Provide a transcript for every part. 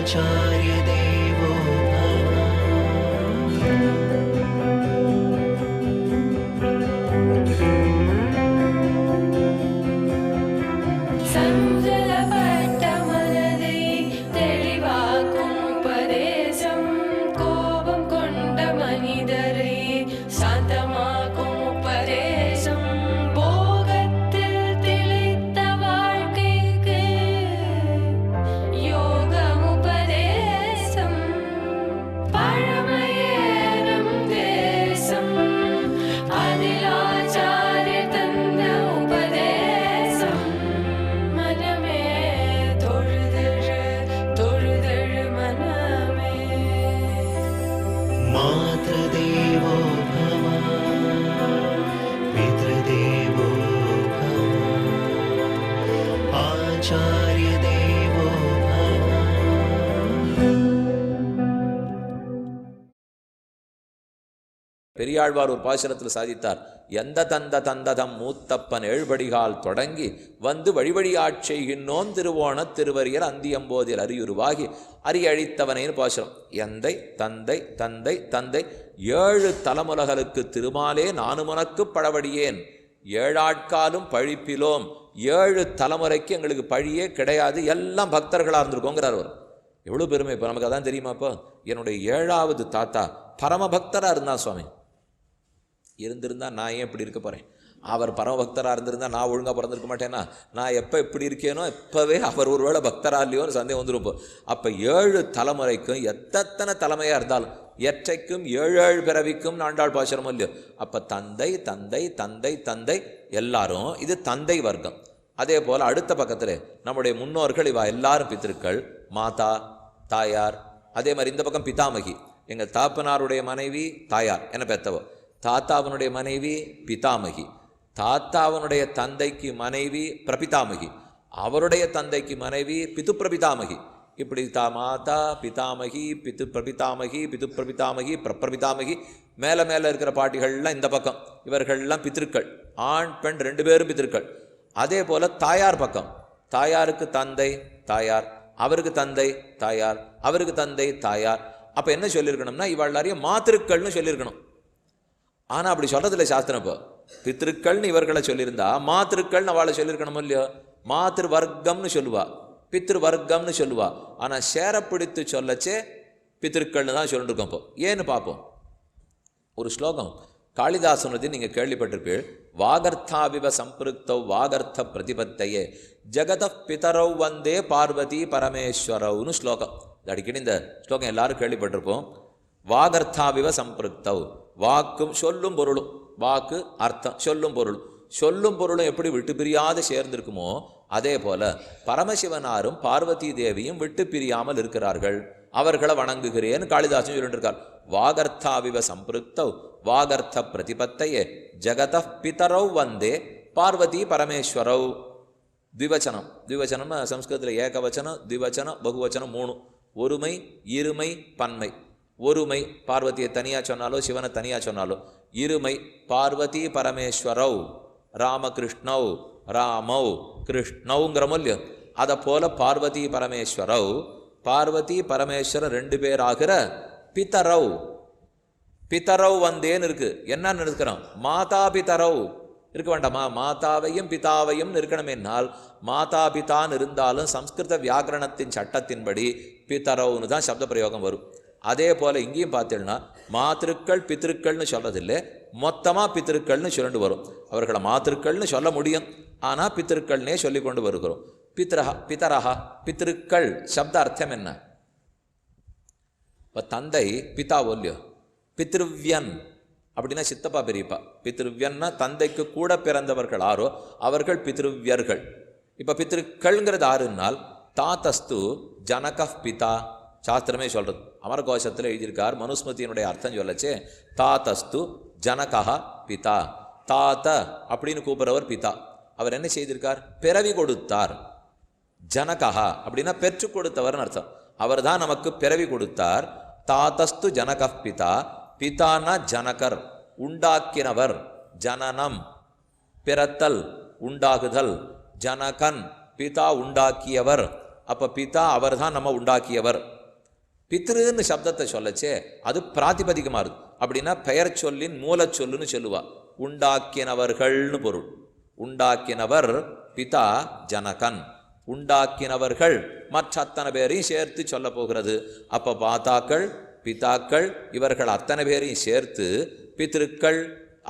आचार्य देवो मातृदेवो भव पितृदेवो भव आचार्य देवो भव. பெரியாழ்வார் ஒரு பாசுரத்தில் சாதித்தார், எந்த தந்த தந்ததம் மூத்தப்பன் ஏழ்படிகால் தொடங்கி வந்து வழிவழி ஆட்செய்கின்றோன் திருவோணத் திருவரியர் அந்தியம்போதில் அறியுருவாகி அரியழித்தவனேன்னு பாசுரம். எந்தை தந்தை தந்தை தந்தை 7 தலைமுலகளுக்கு திருமாலே நானுமுனக்கு பழவடியேன், 7 ஆட்காலும் பழிப்பிலோம், 7 தலைமுறைக்கு எங்களுக்கு பழியே கிடையாது, எல்லாம் பக்தர்களாக இருந்திருக்கோங்கிறார் அவர். எவ்வளோ பெருமை! இப்போ நமக்கு அதான் தெரியுமாப்போ, என்னுடைய 7வது தாத்தா பரமபக்தராக இருந்தான் சுவாமி. இருந்திருந்தா நான் ஏன் இப்படி இருக்க போகிறேன்? அவர் பரமபக்தராக இருந்திருந்தால் நான் ஒழுங்காக பிறந்திருக்க மாட்டேன்னா? நான் எப்போ இப்படி இருக்கேனோ இப்போவே அவர் ஒருவேளை பக்தரா இல்லையோன்னு சந்தேகம் வந்துருப்போம். அப்போ 7 தலைமுறைக்கும் எத்தனை தலைமையாக இருந்தாலும் எற்றைக்கும் 7 பிறவிக்கும் ஆண்டாள் பாசுரமும் இல்லையோ. அப்போ தந்தை தந்தை தந்தை தந்தை எல்லாரும் இது தந்தை வர்க்கம். அதே போல் அடுத்த பக்கத்தில் நம்முடைய முன்னோர்கள் இவா எல்லாரும் பித்திருக்கள், மாதா தாயார். அதே மாதிரி இந்த பக்கம் பிதாமகி, எங்கள் தாப்பனாருடைய மனைவி தாயார் என்ன பெத்தவோ, தாத்தாவனுடைய மனைவி பிதாமகி, தாத்தாவனுடைய தந்தைக்கு மனைவி பிரபிதாமகி, அவருடைய தந்தைக்கு மனைவி பிது பிரபிதாமகி. இப்படி மாதா பிதாமகி பிது பிரபிதாமகி பிது பிரபிதாமகி பிரபிதாமகி மேலே மேலே இருக்கிற பாட்டிகள்லாம் இந்த பக்கம், இவர்கள்லாம் பித்திருக்கள், ஆண் பெண் 2 பேரும் பித்திருக்கள். அதே போல் தாயார் பக்கம், தாயாருக்கு தந்தை தாயார், அவருக்கு தந்தை தாயார், அவருக்கு தந்தை தாயார். அப்போ என்ன சொல்லியிருக்கணும்னா இவள் எல்லாரையும் மாத்திருக்கள்னு சொல்லியிருக்கணும். ஆனால் அப்படி சொல்கிறதில்ல சாஸ்திரம். இப்போ பித்திருக்கள்னு இவர்களை சொல்லியிருந்தா மாத்திருக்கள்னு அவளை சொல்லியிருக்கணும் இல்லையோ. மாத்திரு வர்க்கம்னு சொல்லுவா, பித்திரு வர்க்கம்னு சொல்லுவா. ஆனால் சேரப்பிடித்து சொல்லச்சே பித்திருக்கள்னு தான் சொல்லிட்டு இருக்கோம். இப்போ ஏன்னு பார்ப்போம். ஒரு ஸ்லோகம் காளிதாசனது நீங்கள் கேள்விப்பட்டிருப்பீள். வாகர்த்தாவிவ சம்பிருக்தௌ வாகர்த்த பிரதிபத்தையே ஜெகத பிதரௌ வந்தே பார்வதி பரமேஸ்வரவுன்னு ஸ்லோகம். அடிக்கடி இந்த ஸ்லோகம் எல்லாரும் கேள்விப்பட்டிருப்போம். வாகர்த்தாவிவ சம்பிருக்தௌ, வாக்கும் சொல்லும் பொருளும், வாக்கு அர்த்தம் சொல்லும் பொருளும், சொல்லும் பொருளும் எப்படி விட்டு பிரியாது சேர்ந்திருக்குமோ அதே போல பரமசிவனாரும் பார்வதி தேவியும் விட்டு பிரியாமல் இருக்கிறார்கள். அவர்களை வணங்குகிறேன்னு காளிதாசன் சொல்லியிருக்கார். வாகர்த்தாவிவ சம்பிருக்தௌ வாகர்த்த பிரதிபத்தையே ஜெகத பிதரௌ வந்தே பார்வதி பரமேஸ்வரௌ. த்விவச்சனம், த்விவச்சனம்னா சம்ஸ்கிருதத்தில் ஏகவச்சனம் த்விவச்சனம் பகுவச்சனம் 3. ஒருமை இருமை பன்மை. ஒருமை பார்வதியை தனியாக சொன்னாலோ சிவனை தனியாக சொன்னாலோ. இருமை பார்வதி பரமேஸ்வரௌ ராமகிருஷ்ணௌ ராமௌ கிருஷ்ணௌங்கிற மூல்யம். அதை போல பார்வதி பரமேஸ்வரௌ, பார்வதி பரமேஸ்வரர் 2 பேராகிற பிதரௌ. பிதரௌ வந்தேன்னு இருக்கு. என்னன்னு இருக்கிறோம்? மாதா பிதரௌ இருக்க வேண்டாமா? மாதாவையும் பிதாவையும் இருக்கணுமேனால் மாதா பிதான்னு இருந்தாலும் சம்ஸ்கிருத வியாக்கரணத்தின் சட்டத்தின்படி பிதரவுன்னு தான் சப்த பிரயோகம் வரும். அதே போல் இங்கேயும் பார்த்தீங்கன்னா மாத்திருக்கள் பித்திருக்கள்னு சொல்றதில்லை, மொத்தமாக பித்திருக்கள்னு சொல்லிட்டு வரும். அவர்களை மாத்திருக்கள்னு சொல்ல முடியும், ஆனால் பித்திருக்கள்னே சொல்லி கொண்டு வருகிறோம். பித்ரஹா பிதரஹா பித்திருக்கள் சப்த அர்த்தம் என்ன? இப்போ தந்தை பிதா ஒல்லியோ. பித்ருவ்யன் அப்படின்னா சித்தப்பா பெரியப்பா. பித்ருவ்யன்னா தந்தைக்கு கூட பிறந்தவர்கள் ஆரோ அவர்கள் பித்ருவ்யர்கள். இப்போ பித்திருக்கள்ங்கிறது ஆறுனால் தாத்தஸ்து ஜனக பிதா சாஸ்திரமே சொல்கிறது. அமரகோஷத்தில் எழுதியிருக்கார். மனுஸ்மிருதியினுடைய அர்த்தம் சொல்லச்சே தாத்தஸ்து ஜனகா பிதா. தாத்த அப்படின்னு கூப்பிட்றவர் பிதா. அவர் என்ன செய்திருக்கார்? பிறவி கொடுத்தார். ஜனகா அப்படின்னா பெற்று கொடுத்தவர்னு அர்த்தம். அவர் தான் நமக்கு பிறவி கொடுத்தார். தாத்தஸ்து ஜனக பிதா. பிதானா ஜனகர், உண்டாக்கினவர். ஜனனம் பிறத்தல் உண்டாகுதல். ஜனகன் பிதா உண்டாக்கியவர். அப்போ பிதா அவர் தான் நம்ம உண்டாக்கியவர். பித்ருன்னு சப்தத்தை சொல்லச்சே அது பிராதிபதிகமாக இருக்கு. அப்படின்னா பெயர் சொல்லின் மூலச்சொல்லுன்னு சொல்லுவா. உண்டாக்கினவர்கள்னு பொருள். உண்டாக்கினவர் பிதா ஜனகன், உண்டாக்கினவர்கள் மற்ற அத்தனை பேரையும் சேர்த்து சொல்ல போகிறது. அப்போ மாதாக்கள் பிதாக்கள் இவர்கள் அத்தனை பேரையும் சேர்த்து பித்ருக்கள்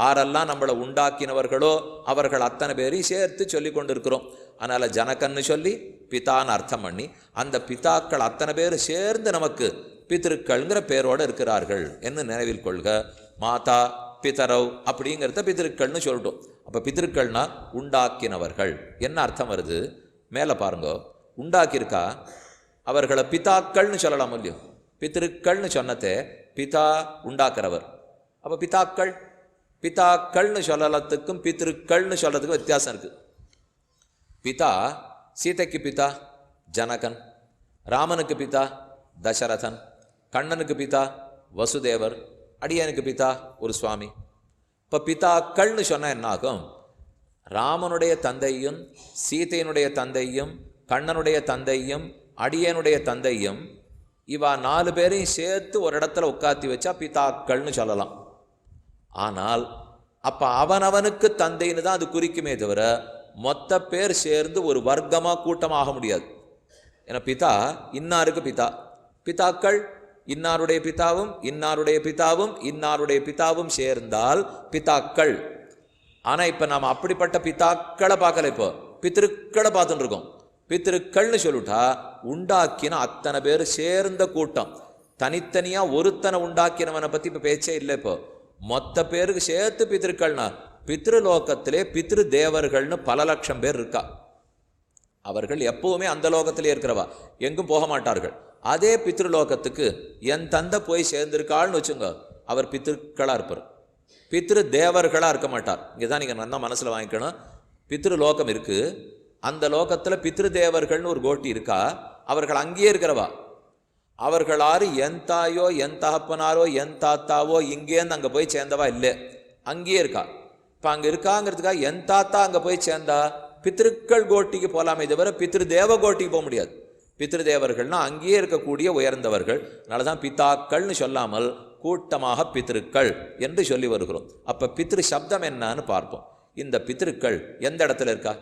ஆரெல்லாம் நம்மளை உண்டாக்கினவர்களோ அவர்கள் அத்தனை பேரையும் சேர்த்து சொல்லி கொண்டு இருக்கிறோம். அதனால் ஜனகன்னு சொல்லி பிதான்னு அர்த்தம் பண்ணி அந்த பிதாக்கள் அத்தனை பேரும் சேர்ந்து நமக்கு பித்ருக்கள்ங்கிற பேரோடு இருக்கிறார்கள் என்று நினைவில் கொள்க. மாதா பிதரவ் அப்படிங்கிறத பித்ருக்கள்னு சொல்லிட்டோம். அப்போ பித்ருக்கள்னா உண்டாக்கினவர்கள் என்ன அர்த்தம் வருது? மேலே பாருங்க, உண்டாக்கியிருக்கா அவர்களை பிதாக்கள்னு சொல்லலாம் இல்லையோ? பித்ருக்கள்னு சொன்னதே பிதா உண்டாக்குறவர். அப்போ பிதாக்கள் பிதாக்கள்னு சொல்லலத்துக்கும் பித்ருக்கள்னு சொல்றதுக்கும் வித்தியாசம் இருக்குது. பிதா சீதைக்கு பிதா ஜனகன், ராமனுக்கு பிதா தசரதன், கண்ணனுக்கு பிதா வசுதேவர், அடியனுக்கு பிதா ஒரு சுவாமி. இப்போ பிதாக்கள்னு சொன்னால் என்ன ஆகும்? ராமனுடைய தந்தையும் சீதையினுடைய தந்தையும் கண்ணனுடைய தந்தையும் அடியனுடைய தந்தையும் இவா 4 பேரையும் சேர்த்து ஒரு இடத்துல உட்காத்தி வச்சா பிதாக்கள்னு சொல்லலாம். ஆனால் அப்போ அவனவனுக்கு தந்தைன்னு தான் அது குறிக்குமே தவிர மொத்த பேர் சேர்ந்து ஒரு வர்க்கமாக கூட்டமாக முடியாது. ஏன்னா பிதா இன்னாருக்கு பிதா, பிதாக்கள் இன்னாருடைய பிதாவும் இன்னாருடைய பிதாவும் இன்னாருடைய பிதாவும் சேர்ந்தால் பிதாக்கள். ஆனால் இப்போ நாம் அப்படிப்பட்ட பிதாக்களை பார்க்கல, இப்போ பித்ருக்களை பார்த்துட்டு இருக்கோம். பித்ருக்கள்னு சொல்லிட்டா உண்டாக்கின அத்தனை பேர் சேர்ந்த கூட்டம். தனித்தனியாக ஒருத்தனை உண்டாக்கினவனை பற்றி இப்போ பேச்சே இல்லை. இப்போ மொத்த பேருக்கு சேர்த்து பித்ருக்கள்னா பித்ருலோகத்திலே பித்ரு தேவர்கள்னு பல லட்சம் பேர் இருக்கா. அவர்கள் எப்பவுமே அந்த லோகத்திலே இருக்கிறவா, எங்கும் போக மாட்டார்கள். அதே பித்ருலோகத்துக்கு என் தந்தை போய் சேர்ந்திருக்காள்னு வச்சுங்க, அவர் பித்ருக்களாக இருப்பார், பித்ரு தேவர்களாக இருக்க மாட்டார். இங்கே தான் நீங்கள் நல்லா மனசில் வாங்கிக்கணும். பித்ருலோகம் இருக்குது, அந்த லோகத்தில் பித்ரு தேவர்கள்னு ஒரு கோட்டி இருக்கா. அவர்கள் அங்கேயே இருக்கிறவா. அவர்களாரு என் தாயோ என் தகப்பனாரோ என் தாத்தாவோ இங்கேருந்து அங்கே போய் சேர்ந்தவா இல்லை, அங்கேயே இருக்கா. இப்போ அங்கே இருக்காங்கிறதுக்காக என் தாத்தா அங்கே போய் சேர்ந்தா பித்ருக்கள் கோட்டிக்கு போகலாமே தவிர பித்ரு தேவ கோட்டிக்கு போக முடியாது. பித்ரு தேவர்கள்னா அங்கேயே இருக்கக்கூடிய உயர்ந்தவர்கள். அதனால தான் பிதாக்கள்னு சொல்லாமல் கூட்டமாக பித்ருக்கள் என்று சொல்லி வருகிறோம். அப்போ பித்ரு சப்தம் என்னன்னு பார்ப்போம். இந்த பித்ருக்கள் எந்த இடத்துல இருக்கா?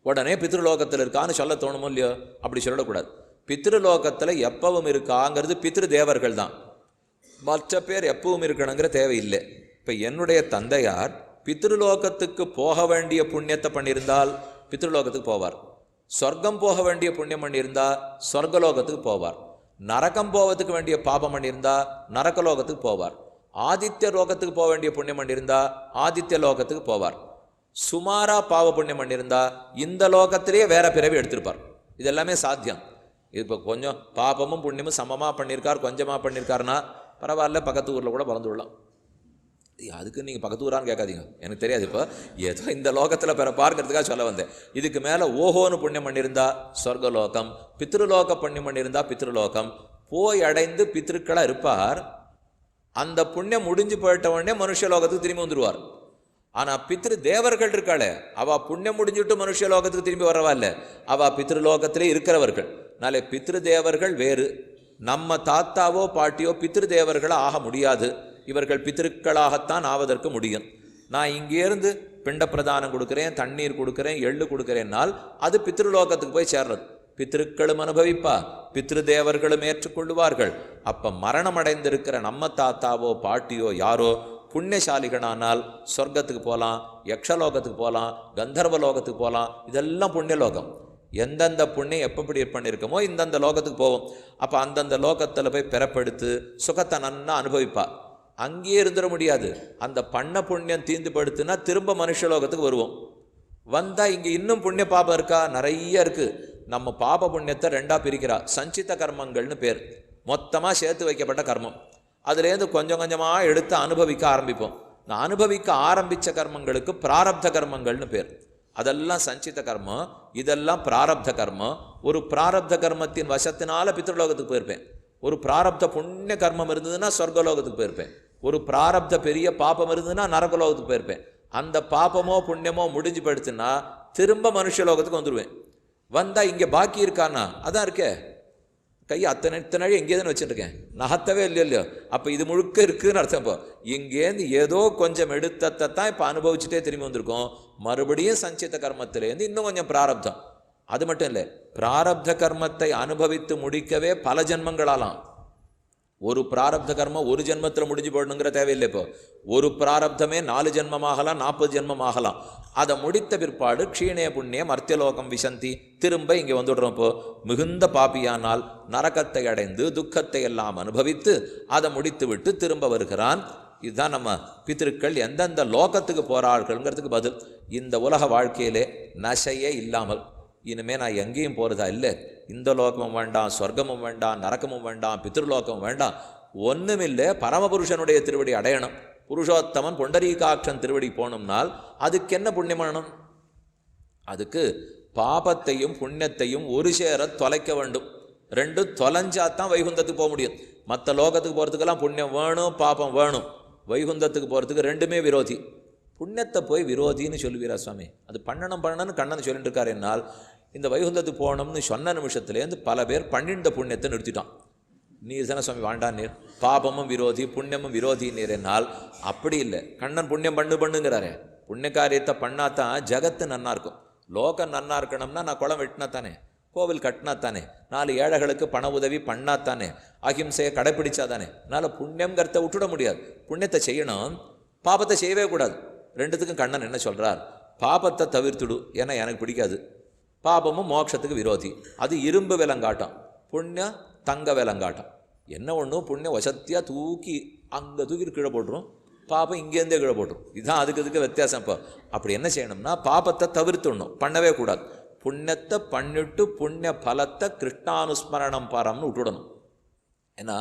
உடனே பித்ருலோகத்தில் இருக்கான்னு சொல்ல தோணுமோ இல்லையோ? அப்படி சொல்லக்கூடாது. பித்ருலோகத்தில் எப்பவும் இருக்காங்கிறது பித்ரு தேவர்கள் தான், மற்ற பேர் எப்பவும் இருக்கணுங்கிற தேவையில்லை. இப்போ என்னுடைய தந்தையார் பித்ருலோகத்துக்கு போக வேண்டிய புண்ணியத்தை பண்ணியிருந்தால் பித்ருலோகத்துக்கு போவார். சொர்க்கம் போக வேண்டிய புண்ணியம் பண்ணியிருந்தா சொர்க்கலோகத்துக்கு போவார். நரகம் போவதுக்கு வேண்டிய பாபம் பண்ணியிருந்தா நரகலோகத்துக்கு போவார். ஆதித்ய லோகத்துக்கு போக வேண்டிய புண்ணியம் பண்ணியிருந்தா ஆதித்ய லோகத்துக்கு போவார். சுமாரா பாவ புண்ணியம் பண்ணியிருந்தா இந்த லோகத்திலேயே வேற பிறவி எடுத்திருப்பார். இதெல்லாமே சாத்தியம். இப்போ கொஞ்சம் பாபமும் புண்ணியமும் சமமாக பண்ணியிருக்கார், கொஞ்சமாக பண்ணியிருக்காருன்னா பரவாயில்ல, பக்கத்து ஊரில் கூட பிறந்து விடலாம். அதுக்கு நீங்கள் பக்கத்து ஊரான்னு கேட்காதீங்க, எனக்கு தெரியாது. இப்போ ஏதோ இந்த லோகத்தில் பிற பார்க்கறதுக்காக சொல்ல வந்தேன். இதுக்கு மேலே ஓஹோன்னு புண்ணியம் பண்ணியிருந்தா சொர்க்கலோகம், பித்ருலோக புண்ணியம் பண்ணியிருந்தா பித்ருலோகம் போய் அடைந்து பித்ருக்களாக இருப்பார். அந்த புண்ணியம் முடிஞ்சு போயிட்ட உடனே மனுஷலோகத்துக்கு திரும்பி வந்துடுவார். ஆனால் பித்ரு தேவர்கள் இருக்காளே, அவள் புண்ணியம் முடிஞ்சுட்டு மனுஷலோகத்துக்கு திரும்பி வரவா இல்லை, அவள் பித்ருலோகத்திலே இருக்கிறவர்கள். நாளை பித்ரு தேவர்கள் வேறு. நம்ம தாத்தாவோ பாட்டியோ பித்ரு தேவர்களாக ஆக முடியாது. இவர்கள் பித்ருக்களாகத்தான் ஆவதற்கு முடியும். நான் இங்கேருந்து பிண்ட பிரதானம் கொடுக்குறேன், தண்ணீர் கொடுக்குறேன், எள்ளு கொடுக்குறேன்னால் அது பித்ருலோகத்துக்கு போய் சேர்றது. பித்ருக்களும் அனுபவிப்பா, பித்ரு தேவர்களும் ஏற்றுக்கொள்ளுவார்கள். அப்போ மரணம் அடைந்திருக்கிற நம்ம தாத்தாவோ பாட்டியோ யாரோ புண்ணியசாலிகளானால் சொர்க்கத்துக்கு போகலாம், யக்ஷலோகத்துக்கு போகலாம், கந்தர்வலோகத்துக்கு போகலாம். இதெல்லாம் புண்ணியலோகம். எந்தெந்த புண்ணியம் எப்படி பண்ணியிருக்கோமோ இந்தந்த லோகத்துக்கு போவோம். அப்போ அந்தந்த லோகத்தில் போய் பிறப்பெடுத்து சுகத்தை நன்னா அனுபவிப்பா. அங்கேயே இருந்துட முடியாது. அந்த பண்ண புண்ணியம் தீர்ந்து படுத்துனா திரும்ப மனுஷலோகத்துக்கு வருவோம். வந்தால் இங்கே இன்னும் புண்ணிய பாபம் இருக்கா? நிறைய இருக்குது. நம்ம பாப புண்ணியத்தை 2ஆக பிரிக்கிறா. சஞ்சித கர்மங்கள்னு பேர். மொத்தமாக சேர்த்து வைக்கப்பட்ட கர்மம். அதுலேருந்து கொஞ்சம் கொஞ்சமாக எடுத்து அனுபவிக்க ஆரம்பிப்போம். நான் அனுபவிக்க ஆரம்பித்த கர்மங்களுக்கு பிராரப்த கர்மங்கள்னு பேர். அதெல்லாம் சஞ்சித கர்மம், இதெல்லாம் பிராரப்த கர்மம். ஒரு பிராரப்த கர்மத்தின் வசத்தினால பித்ருலோகத்துக்கு போயிருப்பேன். ஒரு பிராரப்த புண்ணிய கர்மம் இருந்ததுன்னா சொர்க்கலோகத்துக்கு போயிருப்பேன். ஒரு பிராரப்த பெரிய பாப்பம் இருந்ததுன்னா நரகலோகத்துக்கு போயிருப்பேன். அந்த பாப்பமோ புண்ணியமோ முடிஞ்சு போயிடுச்சுன்னா திரும்ப மனுஷலோகத்துக்கு வந்துடுவேன். வந்தால் இங்கே பாக்கி இருக்கானா? அதான் இருக்கே. கை இத்தனை நாள் எங்கே தானே வச்சுருக்கேன், நகர்த்தவே இல்லையோ. அப்போ இது முழுக்க இருக்குதுன்னு அர்த்தம். இப்போ இங்கேருந்து ஏதோ கொஞ்சம் எடுத்தத்தை தான் இப்போ அனுபவிச்சுட்டே திரும்பி வந்திருக்கோம். மறுபடியும் சஞ்சித கர்மத்திலேருந்து இன்னும் கொஞ்சம் பிராரப்தம். அது மட்டும் இல்லை, பிராரப்த கர்மத்தை அனுபவித்து முடிக்கவே பல ஜென்மங்களாலாம். ஒரு பிராரப்த கர்மம் ஒரு ஜென்மத்தில் முடிஞ்சு போடணுங்கிற தேவையில்லை. இப்போ ஒரு பிராரப்தமே 4 ஜென்மமாகலாம், 40 ஜென்மமாகலாம். அதை முடித்த பிற்பாடு க்ஷீணே புண்ணியம் அர்த்தியலோகம் விசந்தி, திரும்ப இங்கே வந்துடுறோம். இப்போ மிகுந்த பாப்பியானால் நரகத்தை அடைந்து துக்கத்தை எல்லாம் அனுபவித்து அதை முடித்து விட்டு திரும்ப வருகிறான். இதுதான் நம்ம பித்திருக்கள் எந்தெந்த லோகத்துக்கு போகிறார்கள்ங்கிறதுக்கு பதில். இந்த உலக வாழ்க்கையிலே நசையே இல்லாமல் இனிமே நான் எங்கேயும் போகிறதா இல்லை, இந்த லோகமும் வேண்டாம், சொர்க்கமும் வேண்டாம், நரக்கமும் வேண்டாம், பித்ருலோகமும் வேண்டாம், ஒன்றுமில்லை, பரமபுருஷனுடைய திருவடி அடையணும். புருஷோத்தமன் பொண்டரீகாட்சன் திருவடி போகணும்னால் அதுக்கு என்ன புண்ணியம் பண்ணணும்? அதுக்கு பாபத்தையும் புண்ணியத்தையும் ஒரு சேர தொலைக்க வேண்டும். ரெண்டும் தொலைஞ்சாதான் வைகுந்தத்துக்கு போக முடியும். மற்ற லோகத்துக்கு போகிறதுக்கெல்லாம் புண்ணியம் வேணும், பாபம் வேணும். வைகுந்தத்துக்கு போகிறதுக்கு ரெண்டுமே விரோதி. புண்ணியத்தை போய் விரோதின்னு சொல்லுவீரா சுவாமி? அது பண்ணணும்னு கண்ணன் சொல்லிட்டு இருக்காரு. என்னால் இந்த வைகுந்தத்துக்கு போகணும்னு சொன்ன நிமிஷத்துலேருந்து பல பேர் பண்ணிண்ட புண்ணியத்தை நிறுத்திட்டான். நீர் தானே சுவாமி வேண்டாம் நீர், பாபமும் விரோதி புண்ணியமும் விரோதி நீர். என்னால் அப்படி இல்லை, கண்ணன் புண்ணியம் பண்ணுங்கிறாரே. புண்ணிய காரியத்தை பண்ணாதான் ஜகத்து நன்னா இருக்கும். லோகம் நன்னா இருக்கணும்னா நான் குளம் வெட்டினா தானே, கோவில் கட்டினா தானே, 4 ஏழைகளுக்கு பண உதவி பண்ணாத்தானே, அகிம்சையை கடைப்பிடிச்சா தானே. அதனால் புண்ணியங்கிறத விட்டுட முடியாது. புண்ணியத்தை செய்யணும், பாபத்தை செய்யவே கூடாது. ரெண்டுத்துக்கும் கண்ணன் என்ன சொல்கிறார்? பாபத்தை தவிர்த்துடு, ஏன்னா எனக்கு பிடிக்காது. பாபமும் மோட்சத்துக்கு விரோதி. அது இரும்பு விலங்காட்டம், புண்ணியம் தங்க விலங்காட்டம். என்ன ஒன்றும் புண்ணியம் வசத்தியாக தூக்கி அங்கே தூக்கி கீழே போட்டுரும், பாபம் இங்கேருந்தே கீழே போட்டுரும். இதுதான் அதுக்கு வித்தியாசம். இப்போ அப்படி என்ன செய்யணும்னா பாபத்தை தவிர்த்துடணும், பண்ணவே கூடாது. புண்ணியத்தை பண்ணிட்டு புண்ணிய பலத்தை கிருஷ்ணானுஸ்மரணம் பாரம்னு விட்டுடணும். ஏன்னா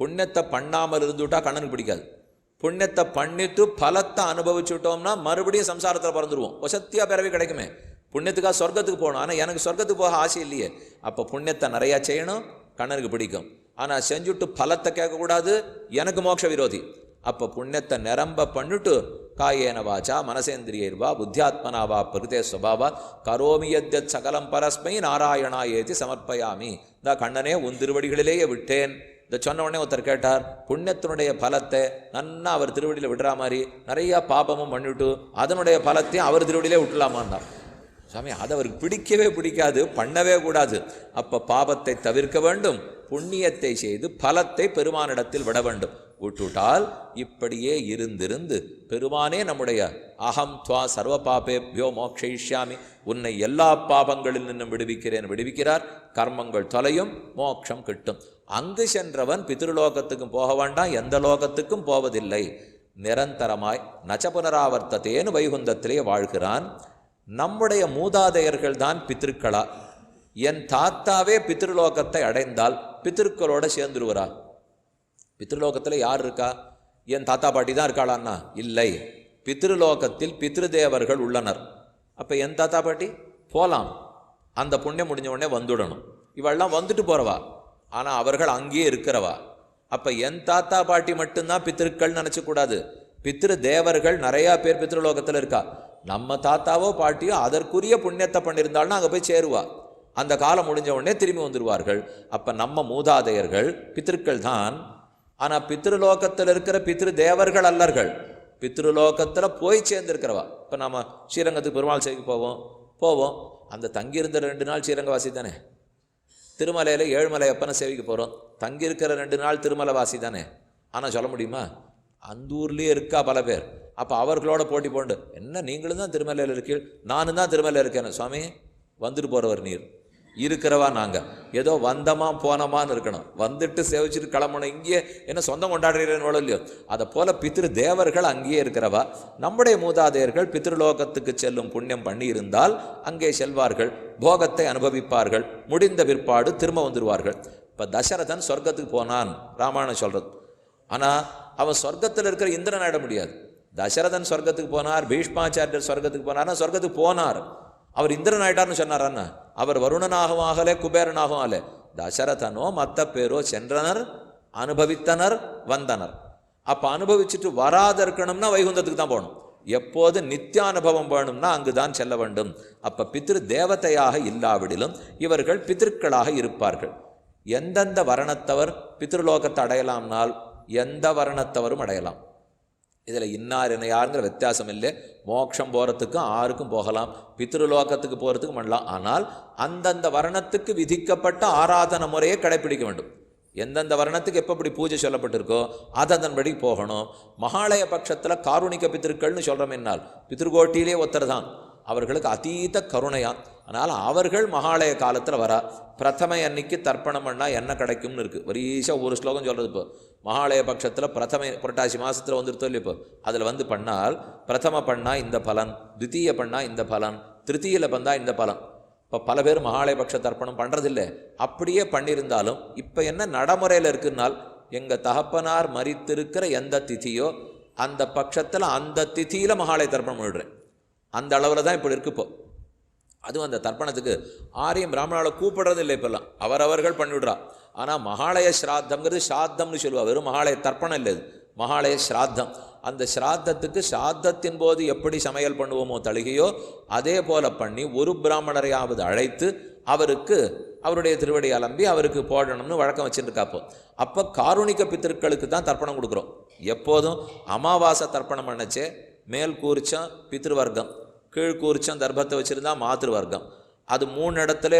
புண்ணியத்தை பண்ணாமல் இருந்துவிட்டா கண்ணனுக்கு பிடிக்காது. புண்ணியத்தை பண்ணிட்டு பலத்தை அனுபவிச்சுட்டோம்னா மறுபடியும் சம்சாரத்தில் பறந்துடுவோம். வசத்தியாக பிறவி கிடைக்குமே. புண்ணியத்துக்காக சொர்க்கத்துக்கு போகணும், ஆனால் எனக்கு சொர்க்கத்துக்கு போக ஆசை இல்லையே. அப்போ புண்ணியத்தை நிறையா செய்யணும், கண்ணனுக்கு பிடிக்கும். ஆனால் செஞ்சுட்டு பலத்தை கேட்கக்கூடாது, எனக்கு மோட்ச விரோதி. அப்போ புண்ணியத்தை நிரம்ப பண்ணிட்டு காயேன வாச்சா மனசேந்திரியர்வா புத்தியாத்மனாவா பிரகிருதே ஸ்வபாவா கரோமி யத்யத் சகலம் பரஸ்மை நாராயணா ஏதி சமர்ப்பயாமி. இந்த கண்ணனே உன் திருவடிகளிலேயே விட்டேன். இதை சொன்ன உடனே ஒருத்தர் கேட்டார், புண்ணியத்தினுடைய பலத்தை நன்னா அவர் திருவடியில் விடுற மாதிரி நிறையா பாபமும் பண்ணிவிட்டு அதனுடைய பலத்தையும் அவர் திருவடியிலே விட்டுலாமான்னா. சாமி அது அவருக்கு பிடிக்கவே பிடிக்காது, பண்ணவே கூடாது. அப்போ பாபத்தை தவிர்க்க வேண்டும், புண்ணியத்தை செய்து பலத்தை பெருமானிடத்தில் விட வேண்டும். விட்டுவிட்டால் இப்படியே இருந்திருந்து பெருமானே நம்முடைய அகம் துவா சர்வ பாபேபியோ மோக்ஷயிஷ்யாமி, உன்னை எல்லா பாபங்களில் நின்றும் விடுவிக்கிறார். கர்மங்கள் தொலையும், மோட்சம் கிட்டும். அங்கு சென்றவன் பித்ருலோகத்துக்கும் போக வேண்டாம், எந்த லோகத்துக்கும் போவதில்லை. நிரந்தரமாய் நச்ச புனராவர்த்தத்தேன்னு வைகுந்தத்திலே வாழ்கிறான். நம்முடைய மூதாதையர்கள் தான் பித்திருக்களா? என் தாத்தாவே பித்ருலோகத்தை அடைந்தால் பித்திருக்களோட சேர்ந்துருவரா? பித்ருலோகத்தில் யார் இருக்கா? என் தாத்தா பாட்டி தான் இருக்காளான்னா இல்லை, பித்ருலோகத்தில் பித்ருதேவர்கள் உள்ளனர். அப்போ என் தாத்தா பாட்டி போகலாம், அந்த புண்ணியம் முடிஞ்ச உடனே வந்துடணும். இவெல்லாம் வந்துட்டு போகிறவா, ஆனால் அவர்கள் அங்கேயே இருக்கிறவா. அப்போ என் தாத்தா பாட்டி மட்டும்தான் பித்திருக்கள் நினச்சக்கூடாது. பித்ரு தேவர்கள் நிறையா பேர் பித்ருலோகத்தில் இருக்கா. நம்ம தாத்தாவோ பாட்டியோ அதற்குரிய புண்ணியத்தை பண்ணியிருந்தாலும் அங்கே போய் சேருவா. அந்த காலம் முடிஞ்ச உடனே திரும்பி வந்துடுவார்கள். அப்போ நம்ம மூதாதையர்கள் பித்திருக்கள் தான். ஆனால் பித்ருலோகத்தில் இருக்கிற பித்ரு தேவர்கள் அல்லர்கள், பித்ருலோகத்தில் போய் சேர்ந்துருக்கிறவா. இப்போ நம்ம ஸ்ரீரங்கத்துக்கு பெருமாள் சேவைக்கு போவோம். அந்த தங்கியிருந்த 2 நாள் ஸ்ரீரங்கவாசி தானே. திருமலையில் ஏழுமலை அப்பனை சேவைக்கு போகிறோம், தங்கியிருக்கிற 2 நாள் திருமலைவாசி தானே. ஆனால் சொல்ல முடியுமா? அந்த ஊர்லேயே இருக்கா பல பேர். அப்போ அவர்களோட போட்டி போண்டு, என்ன நீங்களும் தான் திருமலையில் இருக்கீள், நானும் தான் திருமலையில் இருக்கேன். சுவாமி வந்துட்டு போகிறவர் நீர், இருக்கிறவா நாங்கள். ஏதோ வந்தமா போனமான்னு இருக்கணும், வந்துட்டு சேவிச்சுட்டு கிளம்பணும். இங்கேயே என்ன சொந்தம் கொண்டாடுறீங்கன்னு இல்லையோ, அதை போல பித்ரு தேவர்கள் அங்கேயே இருக்கிறவா. நம்முடைய மூதாதையர்கள் பித்ருலோகத்துக்கு செல்லும் புண்ணியம் பண்ணி இருந்தால் அங்கே செல்வார்கள், போகத்தை அனுபவிப்பார்கள். முடிந்த பிற்பாடு திரும்ப வந்துடுவார்கள். இப்போ தசரதன் சொர்க்கத்துக்கு போனான் ராமாயணம் சொல்கிறது. ஆனால் அவன் சொர்க்கத்தில் இருக்கிற இந்திரன் ஆயிட முடியாது. தசரதன் சொர்க்கத்துக்கு போனார், பீஷ்மாச்சாரியர் சொர்க்கத்துக்கு போனார்னா சொர்க்கத்துக்கு போனார். அவர் இந்திரன் ஆயிட்டார்னு சொன்னாரன்னா, அவர் வருணனாகவும் ஆகலை, குபேரனாகவும் ஆகலை. தசரதனோ மற்ற பேரோ சென்றனர், அனுபவித்தனர், வந்தனர். அப்போ அனுபவிச்சுட்டு வராத இருக்கணும்னா வைகுந்தத்துக்கு தான் போகணும். எப்போது நித்தியானுபவம் வேணும்னா அங்கு தான் செல்ல வேண்டும். அப்போ பித்ரு தேவதையாக இல்லாவிடிலும் இவர்கள் பித்திருக்களாக இருப்பார்கள். எந்தெந்த வர்ணத்தவர் பித்ருலோகத்தை அடையலாம்னால் எந்த வர்ணத்தவரும் அடையலாம். இதில் இன்னார் இணையாருங்கிற வித்தியாசம் இல்லை. மோட்சம் போகிறதுக்கும் ஆருக்கும் போகலாம், பித்ருலோகத்துக்கு போகிறதுக்கு பண்ணலாம். ஆனால் அந்தந்த வர்ணத்துக்கு விதிக்கப்பட்ட ஆராதனை முறையை கடைப்பிடிக்க வேண்டும். எந்தெந்த வர்ணத்துக்கு எப்போ பூஜை சொல்லப்பட்டிருக்கோ அதன்படி போகணும். மகாலய பட்சத்தில் காருணிக பித்திருக்கள்னு சொல்கிறோம். என்னால் பித்ருகோட்டியிலே ஒருத்தர் தான், அவர்களுக்கு அதீத கருணையான். அதனால் அவர்கள் மகாலய காலத்தில் வரா. பிரதமை அன்னைக்கு தர்ப்பணம் பண்ணால் என்ன கிடைக்கும்னு இருக்குது. வரிசா ஒரு ஸ்லோகம் சொல்கிறது. இப்போ மகாலய பட்சத்தில் பிரதமை புரட்டாசி மாதத்தில் வந்துருத்தோ இல்லை. இப்போ அதில் பண்ணால் பிரதம பண்ணால் இந்த பலன், தித்தீய பண்ணால் இந்த பலன், திருத்தீயில் பண்ணால் இந்த பலன். இப்போ பல பேர் மகாலய பட்ச தர்ப்பணம் பண்ணுறதில்லை. அப்படியே பண்ணியிருந்தாலும் இப்போ என்ன நடைமுறையில் இருக்குன்னால், எங்கள் தகப்பனார் மரித்திருக்கிற எந்த திதியோ அந்த பட்சத்தில் அந்த திதியில் மகாலய தர்ப்பணம் பண்ணிடுறேன். அந்த அளவில் தான் இப்படி இருக்கு. இப்போ அதுவும் அந்த தர்ப்பணத்துக்கு ஆரியம் பிராமணாவை கூப்பிடுறது இல்லை. இப்போல்லாம் அவரவர்கள் பண்ணிவிடுறா. ஆனால் மகாலய ஸ்ராத்தம்ங்கிறது ஸ்ராத்தம்னு சொல்லுவா. வெறும் மகாலய தர்ப்பணம் இல்லை, மகாலய ஸ்ராத்தம். அந்த ஸ்ராத்தத்துக்கு ஸ்ராத்தத்தின் போது எப்படி சமையல் பண்ணுவோமோ தழுகையோ அதே போல பண்ணி ஒரு பிராமணரையாவது அழைத்து அவருக்கு அவருடைய திருவடி அலம்பி அவருக்கு போடணும்னு வழக்கம் வச்சுருக்காப்போ. அப்போ காருணிக பித்திருக்களுக்கு தான் தர்ப்பணம் கொடுக்குறோம். எப்போதும் அமாவாசை தர்ப்பணம் பண்ணச்சே மேல் கூர்ச்சம் பித்ருவர்க்கம், கீழ் கூர்ச்சம் தர்ப்பத்தை வச்சுருந்தா மாத்திருவர்க்கம். அது 3 இடத்துல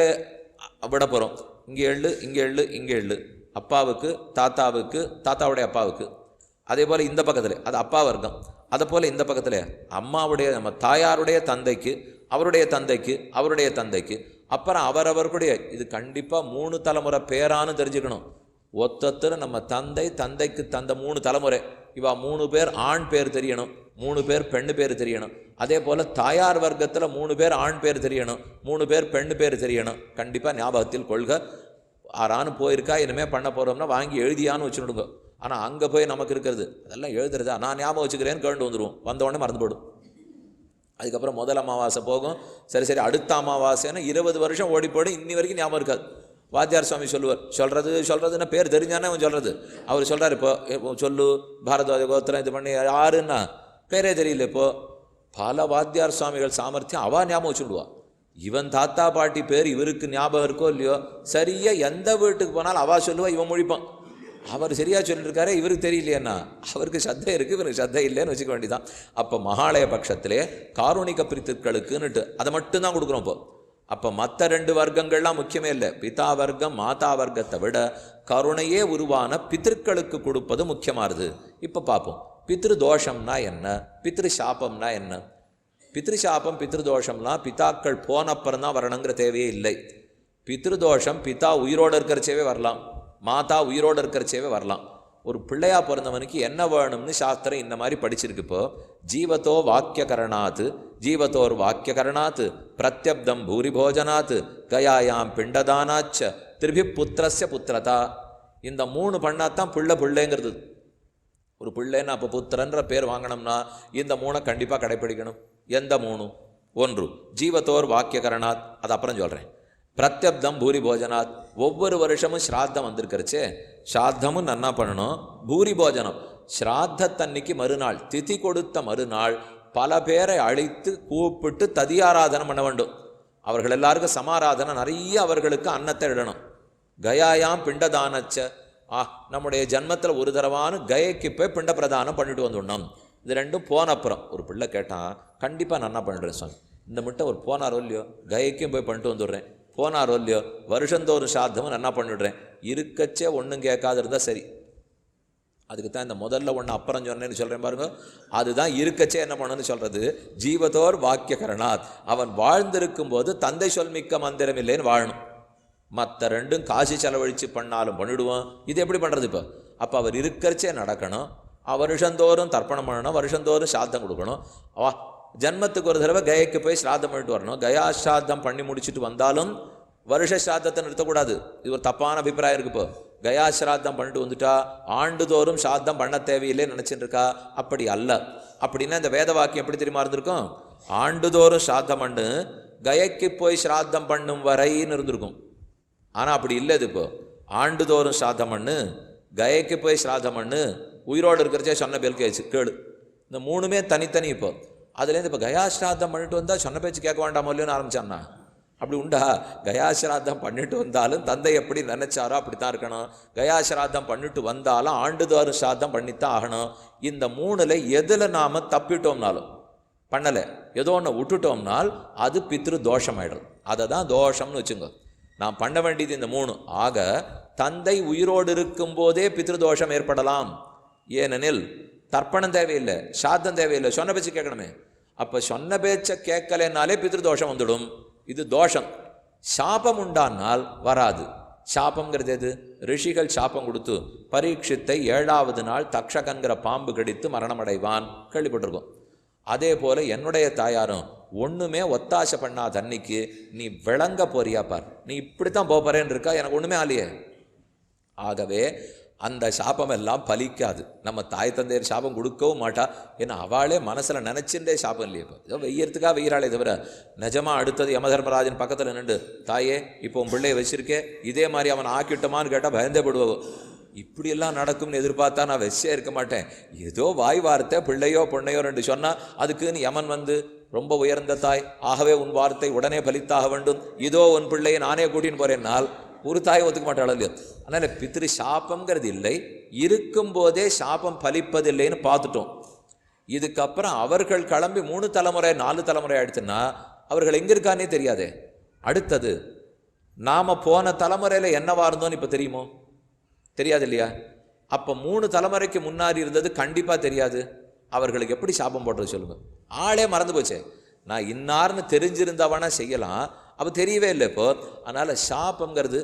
விட போகிறோம். இங்கே எள்ளு, இங்கே எள்ளு, இங்கே எள்ளு. அப்பாவுக்கு, தாத்தாவுக்கு, தாத்தாவுடைய அப்பாவுக்கு. அதே போல் இந்த பக்கத்தில் அது அப்பா வர்க்கம். அதை போல் இந்த பக்கத்தில் அம்மாவுடைய நம்ம தாயாருடைய தந்தைக்கு, அவருடைய தந்தைக்கு, அவருடைய தந்தைக்கு, அப்புறம் அவரவர்களுடைய. இது கண்டிப்பாக 3 தலைமுறை பேரானு தெரிஞ்சுக்கணும். ஒத்தொத்தர் நம்ம தந்தை, தந்தைக்கு தந்த 3 தலைமுறை. இவா 3 பேர் ஆண் பேர் தெரியணும், 3 பேர் பெண்ணு பேர் தெரியணும். அதே போல் தாயார் வர்க்கத்தில் 3 பேர் ஆண் பேர் தெரியணும், 3 பேர் பெண்ணு பேர் தெரியணும். கண்டிப்பாக ஞாபகத்தில் கொள்க. ஆறானு போயிருக்கா, இனிமேல் பண்ண போகிறோம்னா வாங்கி எழுதியான்னு வச்சுடுங்க. ஆனால் அங்கே போய் நமக்கு இருக்கிறது அதெல்லாம் எழுதுறதா, நான் ஞாபகம் வச்சுக்கிறேன்னு கேட்டு வந்துடுவோம். வந்தவுடனே மறந்து போடும். அதுக்கப்புறம் முதல் அமாவாசை போகும். சரி அடுத்த அமாவாசைன்னு 20 வருஷம் ஓடி போய்டும். இன்னி வரைக்கும் ஞாபகம் இருக்காது. வாத்தியார் சுவாமி சொல்லுவார், சொல்கிறதுன்னா பேர் தெரிஞ்சானே அவன் சொல்கிறது. அவர் சொல்கிறார், இப்போ சொல்லு பாரத்வாஜ கோத்திரம் இது பண்ணி யாருன்னா பேரே தெரியல. இப்போது பல வாத்தியார் சுவாமிகள் சாமர்த்தியம் அவா ஞாபகம் வச்சுடுவா. இவன் தாத்தா பாட்டி பேர் இவருக்கு ஞாபகம் இருக்கோ இல்லையோ, சரியாக எந்த வீட்டுக்கு போனாலும் அவா சொல்லுவா, இவன் முழிப்பான். அவர் சரியாக சொல்லியிருக்காரு, இவருக்கு தெரியலையேன்னா அவருக்கு சத்தை இருக்குது, இவருக்கு சத்தை இல்லைன்னு வச்சுக்க வேண்டியதான். அப்போ மகாலய பட்சத்திலே காருணிக பித்திருக்களுக்குன்னுட்டு அதை மட்டும்தான் கொடுக்குறோம். இப்போ அப்போ மற்ற 2 வர்க்கங்கள்லாம் முக்கியமே இல்லை. பிதா வர்க்கம் மாதா வர்க்கத்தை விட கருணையே உருவான பித்திருக்களுக்கு கொடுப்பது முக்கியமானது. இப்போ பார்ப்போம், பித்ரு தோஷம்னா என்ன, பித்ரு சாபம்னா என்ன. பித்ரு சாபம் பித்ரு தோஷம்னா பிதாக்கள் போனப்புறம் தான் வரணுங்கிற தேவையே இல்லை. பித்ரு தோஷம் பிதா உயிரோடு இருக்கிறச்சேவே வரலாம், மாதா உயிரோடு இருக்கிறச்சேவே வரலாம். ஒரு பிள்ளையா பிறந்தவனுக்கு என்ன வேணும்னு சாஸ்திரம் இந்த மாதிரி படிச்சிருக்கு. இப்போ ஜீவத்தோ வாக்கியகரணாத், ஜீவத்தோர் வாக்கியகரணாத், பிரத்யப்தம் பூரி போஜனாத், கயாயாம் பிண்டதானாச்ச, திருபி புத்திரஸ்ய புத்திரதா. இந்த 3 பண்ணாதான் பிள்ளைங்கிறது. ஒரு பிள்ளைன்னு அப்போ புத்திரன்ற பேர் வாங்கணும்னா இந்த 3 கண்டிப்பாக கடைப்பிடிக்கணும். எந்த 3? 1 ஜீவத்தோர் வாக்கியகரணாத், அது அப்புறம் சொல்கிறேன். பிரத்யப்தம் பூரி போஜனாத், ஒவ்வொரு வருஷமும் ஸ்ராத்தம் வந்திருக்கிறச்சே ஸ்ராத்தமும் நன்னா பண்ணணும். பூரி போஜனம் ஸ்ராத்தத்தன்னைக்கு மறுநாள் திதி கொடுத்த மறுநாள் பல பேரை அழைத்து கூப்பிட்டு ததியாராதனை பண்ண வேண்டும். அவர்கள் எல்லாருக்கும் சமாராதனை நிறைய அவர்களுக்கு அன்னத்தை இடணும். கயாயாம் பிண்டதானச்ச, நம்முடைய ஜன்மத்தில் ஒரு தடவான கயைக்கு போய் பிண்ட பிரதானம் பண்ணிட்டு வந்துடணும். இது 2 போன அப்புறம் ஒரு பிள்ளை கேட்டான், கண்டிப்பாக நன்னா பண்ணுறேன் சுவாமி. இந்த மட்டும் ஒரு போனாரோ இல்லையோ கயைக்கும் போய் பண்ணிட்டு வந்துடுறேன், போனாரோ இல்லையோ வருஷந்தோறும் சாத்தமும் நன்னா பண்ணிவிடுறேன். இருக்கச்சே ஒன்றும் கேட்காது இருந்தால் சரி. அதுக்கு தான் இந்த முதல்ல ஒன்று அப்புறம் சொன்னேன்னு சொல்கிறேன் பாருங்க. அதுதான் இருக்கச்சே என்ன பண்ணணும்னு சொல்கிறது. ஜீவத்தோர் வாக்கியகரணாத், அவன் வாழ்ந்திருக்கும் போது தந்தை சொல்மிக்க மந்திரம் இல்லைன்னு வாழணும். மற்ற 2ம் காசு செலவழித்து பண்ணாலும் பண்ணிவிடுவோம். இது எப்படி பண்ணுறது இப்போ? அப்போ அவர் இருக்கிறச்சே நடக்கணும். வருஷந்தோறும் தர்ப்பணம் பண்ணணும், வருஷந்தோறும் சாத்தம் கொடுக்கணும். ஜன்மத்துக்கு ஒரு தடவை கயைக்கு போய் ஸ்ராத்தம் பண்ணிட்டு வரணும். கயா ஸ்ராத்தம் பண்ணி முடிச்சுட்டு வந்தாலும் வருஷ ஸ்ராத்தத்தை நிறுத்தக்கூடாது. இது ஒரு தப்பான அபிப்பிராயம் இருக்குது. இப்போ கயா ஸ்ராத்தம் பண்ணிட்டு வந்துட்டா ஆண்டுதோறும் ஸ்ராத்தம் பண்ண தேவையில்லைன்னு நினச்சிட்டு இருக்கா. அப்படி அல்ல. அப்படின்னா இந்த வேத வாக்கியம் எப்படி தெரியுமா இருந்திருக்கும்? ஆண்டுதோறும் ஸ்ராத்தம் பண்ணு, கயைக்கு போய் ஸ்ராத்தம் பண்ணும் வரைன்னு இருந்திருக்கும். ஆனால் அப்படி இல்லை. இது இப்போ ஆண்டுதோறும் ஸ்ராத்தம் பண்ணு, கயைக்கு போய் ஸ்ராத்தம் பண்ணு, உயிரோடு இருக்கிறச்சே சொன்ன பேருக்கு கேளு. இந்த 3மே தனித்தனி. இப்போ அதுலேருந்து இப்போ கயா ஸ்ராத்தம் பண்ணிட்டு வந்தால் சொன்ன பேச்சு கேட்க வேண்டாமோ இல்லையோன்னு ஆரம்பிச்சான்னா அப்படி உண்டா? கயாசிராத்தம் பண்ணிட்டு வந்தாலும் தந்தை எப்படி நினைச்சாரோ அப்படித்தான் இருக்கணும். கயாசிராத்தம் பண்ணிட்டு வந்தாலும் ஆண்டுதோறும் சாத்தம் பண்ணித்தான் ஆகணும். இந்த 3ல் எதில் நாம் தப்பிட்டோம்னாலும், பண்ணலை ஏதோ ஒன்று விட்டுட்டோம்னால் அது பித்ரு தோஷம் ஆகிடும். அதை தான் தோஷம்னு வச்சுங்க. நான் பண்ண வேண்டியது இந்த 3. ஆக தந்தை உயிரோடு இருக்கும் போதே பித்ருதோஷம் ஏற்படலாம். ஏனெனில் தர்ப்பணம் தேவையில்லை, சாத்தம் தேவையில்லை, சொன்ன பேச்சு கேட்கணுமே. அப்போ சொன்ன பேச்சை கேட்கலைன்னாலே பித்ருதோஷம் வந்துடும். இது தோஷம். சாபம் உண்டானால் வராது. சாபங்கிறது எது? ரிஷிகள் சாபம் கொடுத்து பரீட்சித்தை 7வது நாள் தக்ஷகங்கிற பாம்பு கடித்து மரணம் அடைவான், கேள்விப்பட்டிருக்கோம். அதே போல் என்னுடைய தாயாரும் ஒன்றுமே ஒத்தாசை பண்ணாத அன்னைக்கு நீ விளங்க போறியா பார், நீ இப்படித்தான் போறேன்னு இருக்கா, எனக்கு ஒன்றுமே ஆலையே. ஆகவே அந்த சாபம் எல்லாம் பலிக்காது. நம்ம தாய் தந்தையர் சாபம் கொடுக்கவும் மாட்டா. ஏன்னா அவளே மனசில் நினச்சின்றே சாபம் இல்லையே. இப்போ ஏதோ வெய்யறதுக்காக வெய்யறாளே தவிர நிஜமாக அடுத்தது யமதர்மராஜன் பக்கத்தில் நின்று தாயே இப்போ உன் பிள்ளையை வச்சிருக்கே இதே மாதிரி அவன் ஆக்கிட்டோமான்னு கேட்டால் பயந்தே படுவோம். இப்படியெல்லாம் நடக்கும்னு எதிர்பார்த்தா நான் வெச்சே இருக்க மாட்டேன். ஏதோ வாய் வார்த்தை பிள்ளையோ பொண்ணையோ 2 சொன்னால் அதுக்குன்னு யமன் வந்து ரொம்ப உயர்ந்த தாய், ஆகவே உன் வார்த்தை உடனே பலித்தாக வேண்டும், இதோ உன் பிள்ளையை நானே கூட்டின்னு போறேன்னால் ஒரு தாய் ஒத்துக்க மாட்டாள் இல்லையா? அதனால் பித்ரு சாபங்கிறது இல்லை, இருக்கும்போதே சாபம் பலிப்பதில்லைன்னு பார்த்துட்டோம். இதுக்கப்புறம் அவர்கள் கிளம்பி 3 தலைமுறை 4 தலைமுறை ஆயிடுச்சுன்னா அவர்கள் எங்கே இருக்கானே தெரியாதே. அடுத்தது நாம் போன தலைமுறையில் என்னவா இருந்தோன்னு இப்போ தெரியுமோ? தெரியாது இல்லையா? அப்போ 3 தலைமுறைக்கு முன்னாடி இருந்தது கண்டிப்பாக தெரியாது. அவர்களுக்கு எப்படி சாபம் போடுறது சொல்லுங்கள்? ஆளே மறந்து போச்சே. நான் இன்னார்னு தெரிஞ்சிருந்தவனா செய்யலாம், அப்போ தெரியவே இல்லை இப்போ. அதனால் சாபங்கிறது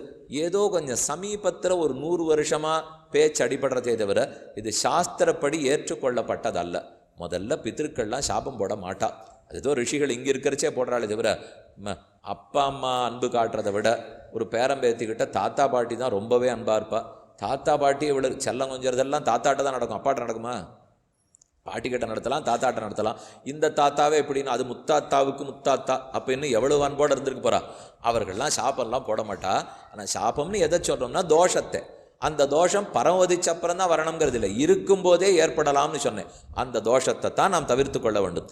ஏதோ கொஞ்சம் சமீபத்தில் ஒரு 100 வருஷமாக பேச்சு அடிபடுறதே தவிர இது சாஸ்திரப்படி ஏற்றுக்கொள்ளப்பட்டதல்ல. முதல்ல பித்திருக்கள்லாம் சாபம் போட மாட்டா. அது ஏதோ ரிஷிகள் இங்கே இருக்கிறச்சே போடுறாளே தவிர அப்பா அம்மா அன்பு காட்டுறதை விட ஒரு பேரம்பேத்திக்கிட்ட தாத்தா பாட்டி தான் ரொம்பவே அன்பாக இருப்பா. தாத்தா பாட்டி இவ்வளோ செல்லம் கொஞ்சறதெல்லாம் தாத்தாட்ட தான் நடக்கும், அப்பாட்ட நடக்குமா? பாட்டிக்கிட்ட நடத்தலாம், தாத்தாட்ட நடத்தலாம். இந்த தாத்தாவே எப்படின்னா அது முத்தாத்தாவுக்கு முத்தாத்தா, அப்போ இன்னும் எவ்வளவு அன்போடு இருந்திருக்கு போகிறா. அவர்கள்லாம் சாப்பம்லாம் போட மாட்டா. ஆனால் சாப்பம்னு எதை சொல்கிறோம்னா தோஷத்தை. அந்த தோஷம் பரமவதிச்சப்புறம் தான் வரணுங்கிறது இல்லை, இருக்கும்போதே ஏற்படலாம்னு சொன்னேன். அந்த தோஷத்தை தான் நாம் தவிர்த்து கொள்ள வேண்டும்.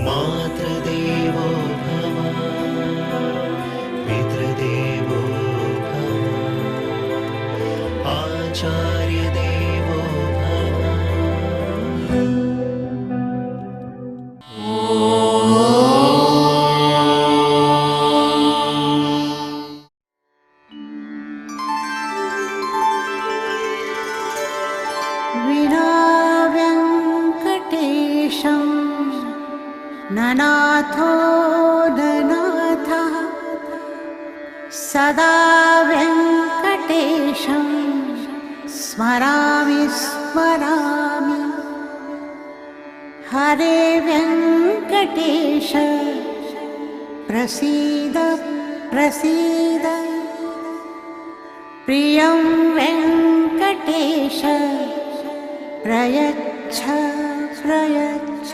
मातृदेवो भव पितृदेवो भव आचार्यदेवो भव। विना वेङ्कटेशं ननाथो ननाथः सदा वेङ्कटेशं स्मरामि स्मरामि। हरे वेङ्कटेश प्रसीद प्रसीद। प्रियं वेङ्कटेश प्रयच्छ प्रयच्छ।